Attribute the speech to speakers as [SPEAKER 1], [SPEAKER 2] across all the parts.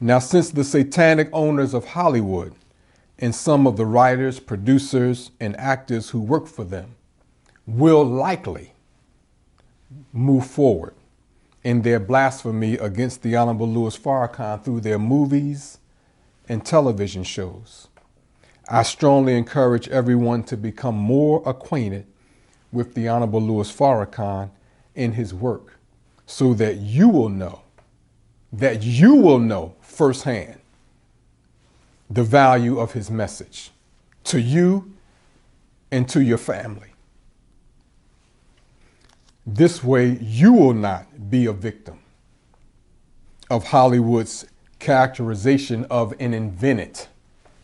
[SPEAKER 1] Now, since the satanic owners of Hollywood and some of the writers, producers, and actors who work for them will likely move forward in their blasphemy against the Honorable Louis Farrakhan through their movies and television shows, I strongly encourage everyone to become more acquainted with the Honorable Louis Farrakhan and his work so that you will know firsthand the value of his message to you and to your family. This way, you will not be a victim of Hollywood's characterization of an invented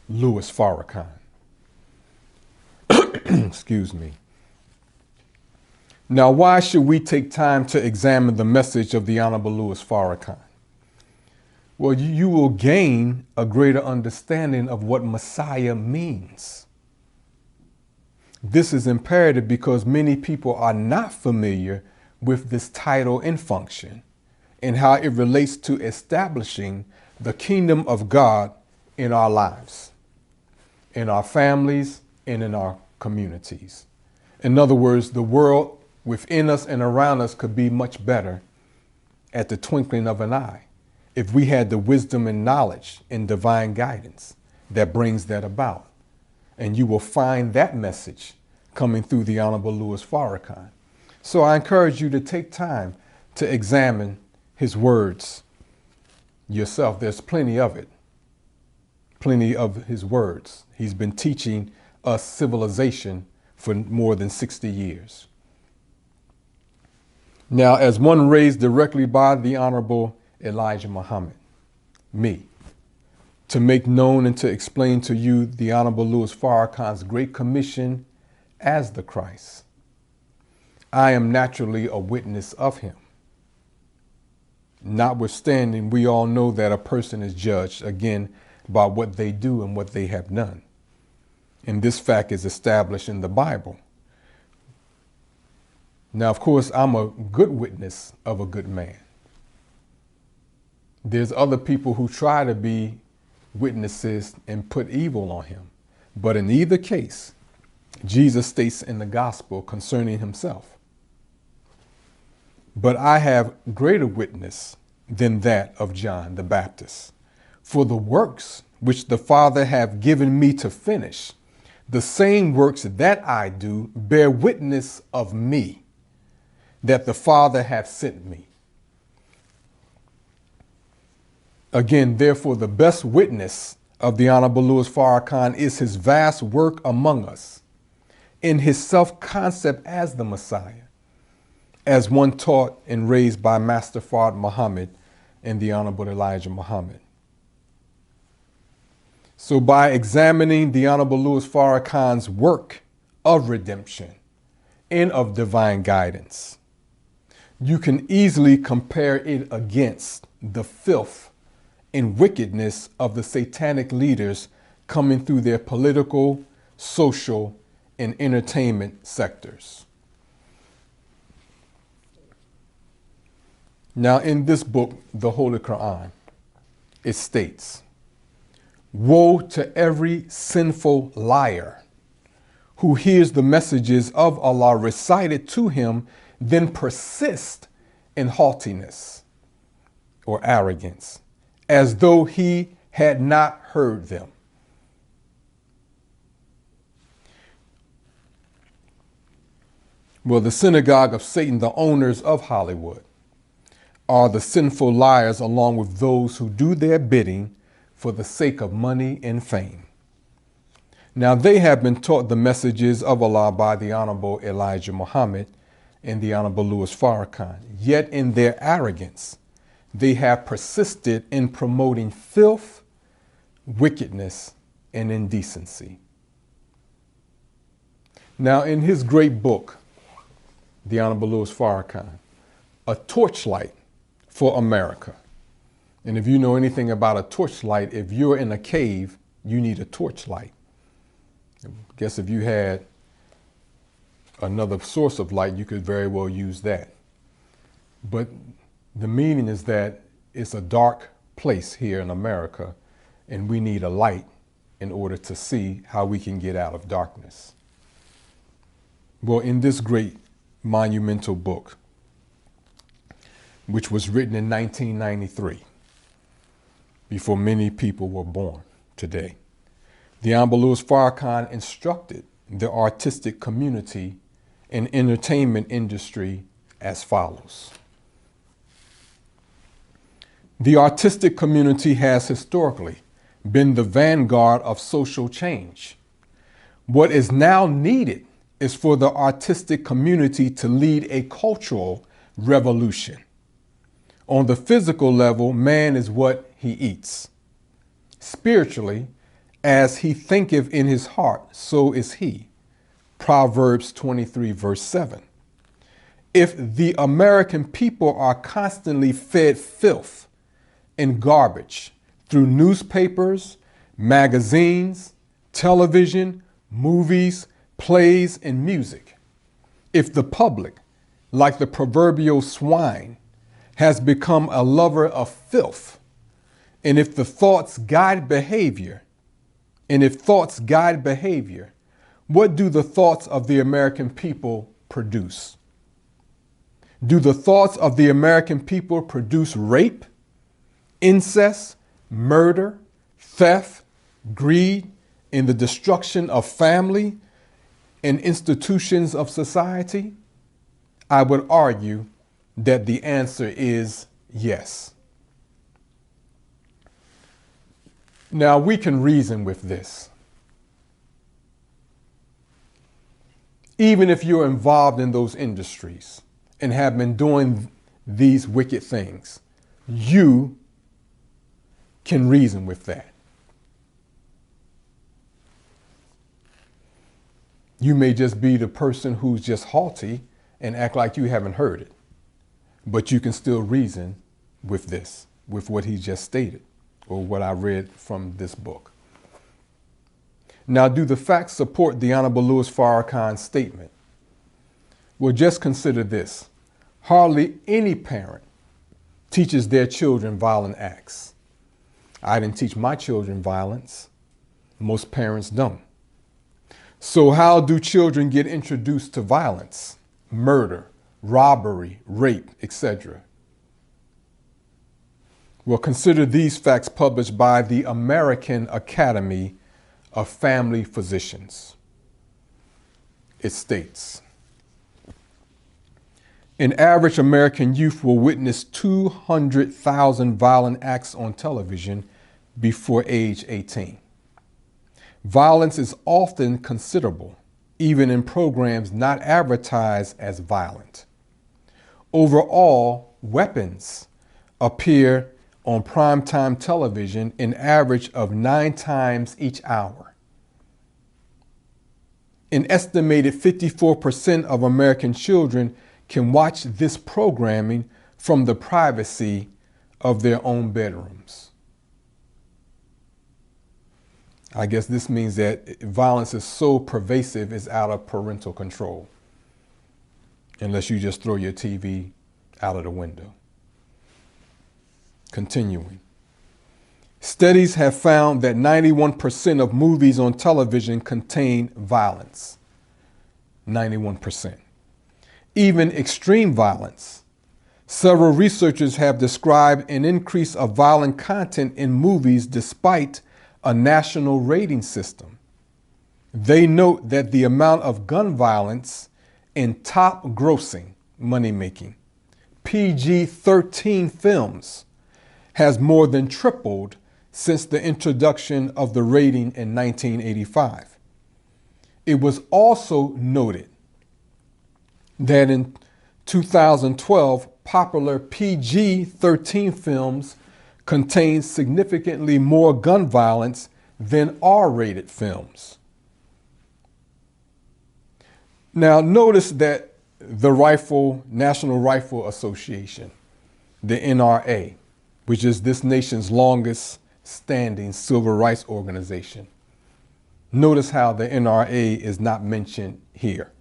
[SPEAKER 1] Louis Farrakhan. Excuse me. Now, why should we take time to examine the message of the Honorable Louis Farrakhan? Well, you will gain a greater understanding of what Messiah means. This is imperative because many people are not familiar with this title and function and how it relates to establishing the kingdom of God in our lives, in our families, and in our communities. In other words, the world within us and around us could be much better at the twinkling of an eye if we had the wisdom and knowledge and divine guidance that brings that about. And you will find that message coming through the Honorable Louis Farrakhan. So I encourage you to take time to examine his words yourself. There's plenty of it, plenty of his words. He's been teaching us civilization for more than 60 years. Now, as one raised directly by the Honorable Elijah Muhammad, me, to make known and to explain to you the Honorable Louis Farrakhan's great commission as the Christ, I am naturally a witness of him. Notwithstanding, we all know that a person is judged, again, by what they do and what they have done. And this fact is established in the Bible. Now, of course, I'm a good witness of a good man. There's other people who try to be witnesses and put evil on him. But in either case, Jesus states in the gospel concerning himself, but I have greater witness than that of John the Baptist. For the works which the Father hath given me to finish, the same works that I do bear witness of me, that the Father hath sent me. Again, therefore, the best witness of the Honorable Louis Farrakhan is his vast work among us, in his self-concept as the Messiah, as one taught and raised by Master Fard Muhammad and the Honorable Elijah Muhammad. So by examining the Honorable Louis Farrakhan's work of redemption and of divine guidance, you can easily compare it against the filth and wickedness of the satanic leaders coming through their political, social, and entertainment sectors. Now, in this book, the Holy Quran, it states, "Woe to every sinful liar who hears the messages of Allah recited to him, then persist in haughtiness or arrogance, as though he had not heard them." Well, the synagogue of Satan, the owners of Hollywood, are the sinful liars along with those who do their bidding for the sake of money and fame. Now, they have been taught the messages of Allah by the Honorable Elijah Muhammad and the Honorable Louis Farrakhan. Yet in their arrogance, they have persisted in promoting filth, wickedness, and indecency. Now, in his great book, the Honorable Louis Farrakhan, A Torchlight for America. And if you know anything about a torchlight, if you're in a cave, you need a torchlight. I guess if you had another source of light, you could very well use that. But the meaning is that it's a dark place here in America, and we need a light in order to see how we can get out of darkness. Well, in this great monumental book, which was written in 1993, before many people were born today, the Honorable Louis Farrakhan instructed the artistic community and entertainment industry as follows. The artistic community has historically been the vanguard of social change. What is now needed is for the artistic community to lead a cultural revolution. On the physical level, man is what he eats. Spiritually, as he thinketh in his heart, so is he. Proverbs 23, verse 7. If the American people are constantly fed filth and garbage through newspapers, magazines, television, movies, plays, and music, if the public, like the proverbial swine, has become a lover of filth, and if thoughts guide behavior, what do the thoughts of the American people produce? Do the thoughts of the American people produce rape, incest, murder, theft, greed, and the destruction of family and institutions of society? I would argue that the answer is yes. Now, we can reason with this. Even if you're involved in those industries and have been doing these wicked things, you can reason with that. You may just be the person who's just haughty and act like you haven't heard it, but you can still reason with this, with what he just stated, or what I read from this book. Now, do the facts support the Honorable Louis Farrakhan's statement? Well, just consider this. Hardly any parent teaches their children violent acts. I didn't teach my children violence. Most parents don't. So how do children get introduced to violence, murder, robbery, rape, etc.? Well, consider these facts published by the American Academy of Family Physicians. It states, an average American youth will witness 200,000 violent acts on television before age 18. Violence is often considerable, even in programs not advertised as violent. Overall, weapons appear on primetime television an average of 9 times each hour. An estimated 54% of American children can watch this programming from the privacy of their own bedrooms. I guess this means that violence is so pervasive it's out of parental control, unless you just throw your TV out of the window. Continuing. Studies have found that 91% of movies on television contain violence. 91%. Even extreme violence. Several researchers have described an increase of violent content in movies despite a national rating system. They note that the amount of gun violence in top grossing, money-making, PG-13 films has more than tripled since the introduction of the rating in 1985. It was also noted that in 2012, popular PG-13 films contained significantly more gun violence than R-rated films. Now, notice that the National Rifle Association, the NRA, which is this nation's longest standing civil rights organization. Notice how the NRA is not mentioned here.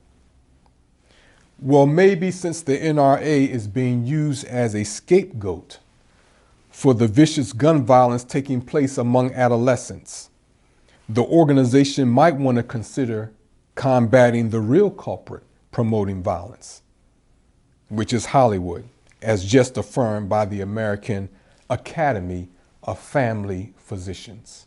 [SPEAKER 1] Well, maybe since the NRA is being used as a scapegoat for the vicious gun violence taking place among adolescents, the organization might want to consider combating the real culprit promoting violence, which is Hollywood, as just affirmed by the American Academy of Family Physicians.